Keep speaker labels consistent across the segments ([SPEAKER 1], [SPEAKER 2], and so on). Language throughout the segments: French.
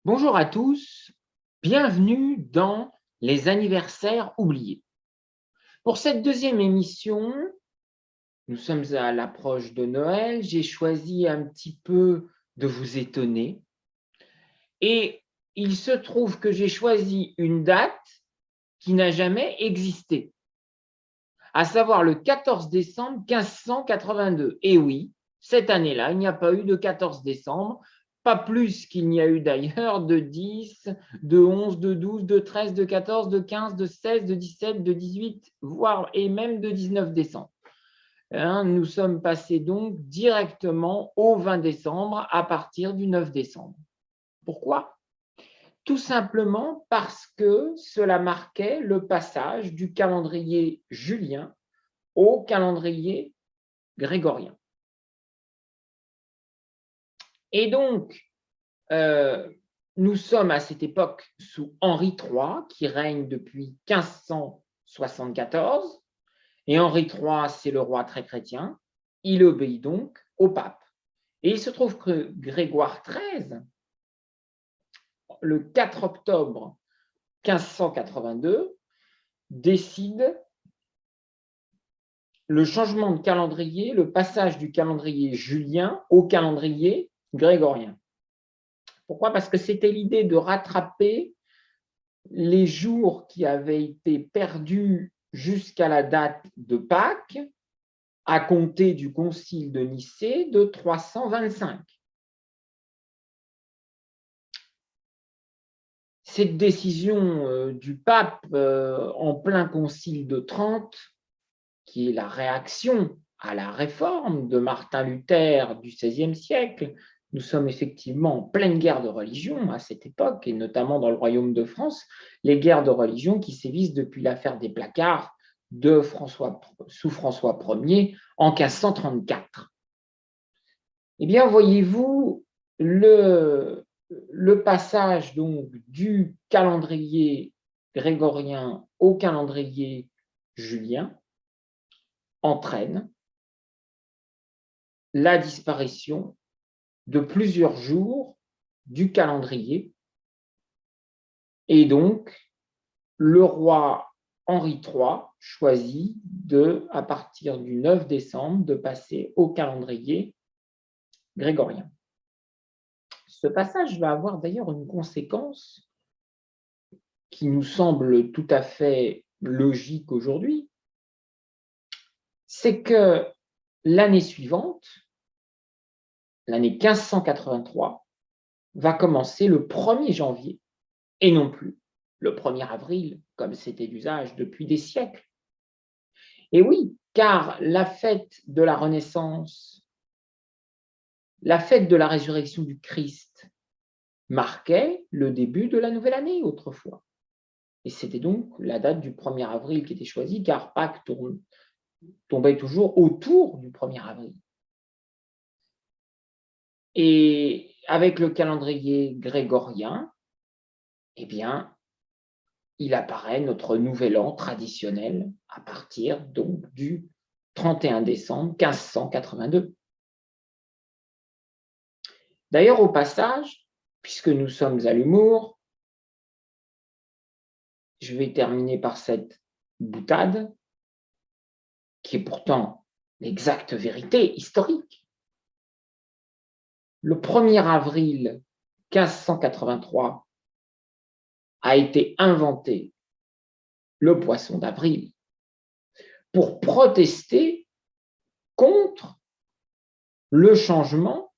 [SPEAKER 1] Bonjour à tous, bienvenue dans les anniversaires oubliés. Pour cette deuxième émission, nous sommes à l'approche de Noël, j'ai choisi un petit peu de vous étonner et il se trouve que j'ai choisi une date qui n'a jamais existé, à savoir le 14 décembre 1582. Et oui, cette année-là, il n'y a pas eu de 14 décembre, pas plus qu'il n'y a eu d'ailleurs de 10, de 11, de 12, de 13, de 14, de 15, de 16, de 17, de 18, voire et même de 19 décembre. Nous sommes passés donc directement au 20 décembre à partir du 9 décembre. Pourquoi? Tout simplement parce que cela marquait le passage du calendrier julien au calendrier grégorien. Et donc, nous sommes à cette époque sous Henri III, qui règne depuis 1574. Et Henri III, c'est le roi très chrétien. Il obéit donc au pape. Et il se trouve que Grégoire XIII, le 4 octobre 1582, décide le changement de calendrier, le passage du calendrier julien au calendrier grégorien. Pourquoi? Parce que c'était l'idée de rattraper les jours qui avaient été perdus jusqu'à la date de Pâques, à compter du concile de Nicée de 325. Cette décision du pape en plein concile de Trente, qui est la réaction à la réforme de Martin Luther du XVIe siècle, nous sommes effectivement en pleine guerre de religion à cette époque, et notamment dans le royaume de France, les guerres de religion qui sévissent depuis l'affaire des placards sous François Ier en 1534. Eh bien, voyez-vous, le passage donc du calendrier grégorien au calendrier julien entraîne la disparition de plusieurs jours du calendrier. Et donc, le roi Henri III choisit à partir du 9 décembre, de passer au calendrier grégorien. Ce passage va avoir d'ailleurs une conséquence qui nous semble tout à fait logique aujourd'hui, c'est que l'année suivante, l'année 1583, va commencer le 1er janvier et non plus le 1er avril, comme c'était l'usage depuis des siècles. Et oui, car la fête de la Renaissance, la fête de la résurrection du Christ marquait le début de la nouvelle année autrefois. Et c'était donc la date du 1er avril qui était choisie, car Pâques tombait toujours autour du 1er avril. Et avec le calendrier grégorien, eh bien, il apparaît notre nouvel an traditionnel à partir donc du 31 décembre 1582. D'ailleurs, au passage, puisque nous sommes à l'humour, je vais terminer par cette boutade, qui est pourtant l'exacte vérité historique. Le 1er avril 1583 a été inventé le poisson d'avril pour protester contre le changement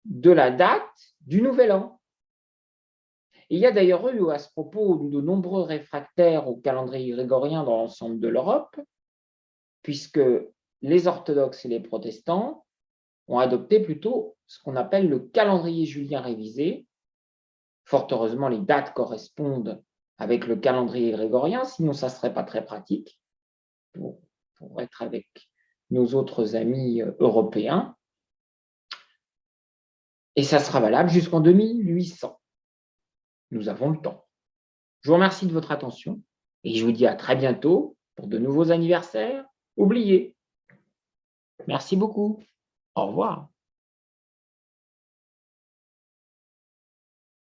[SPEAKER 1] de la date du Nouvel An. Et il y a d'ailleurs eu à ce propos de nombreux réfractaires au calendrier grégorien dans l'ensemble de l'Europe, puisque les orthodoxes et les protestants ont adopté plutôt ce qu'on appelle le calendrier julien révisé. Fort heureusement, les dates correspondent avec le calendrier grégorien, sinon ça ne serait pas très pratique pour être avec nos autres amis européens. Et ça sera valable jusqu'en 2800. Nous avons le temps. Je vous remercie de votre attention et je vous dis à très bientôt pour de nouveaux anniversaires oubliés. Merci beaucoup. Au revoir.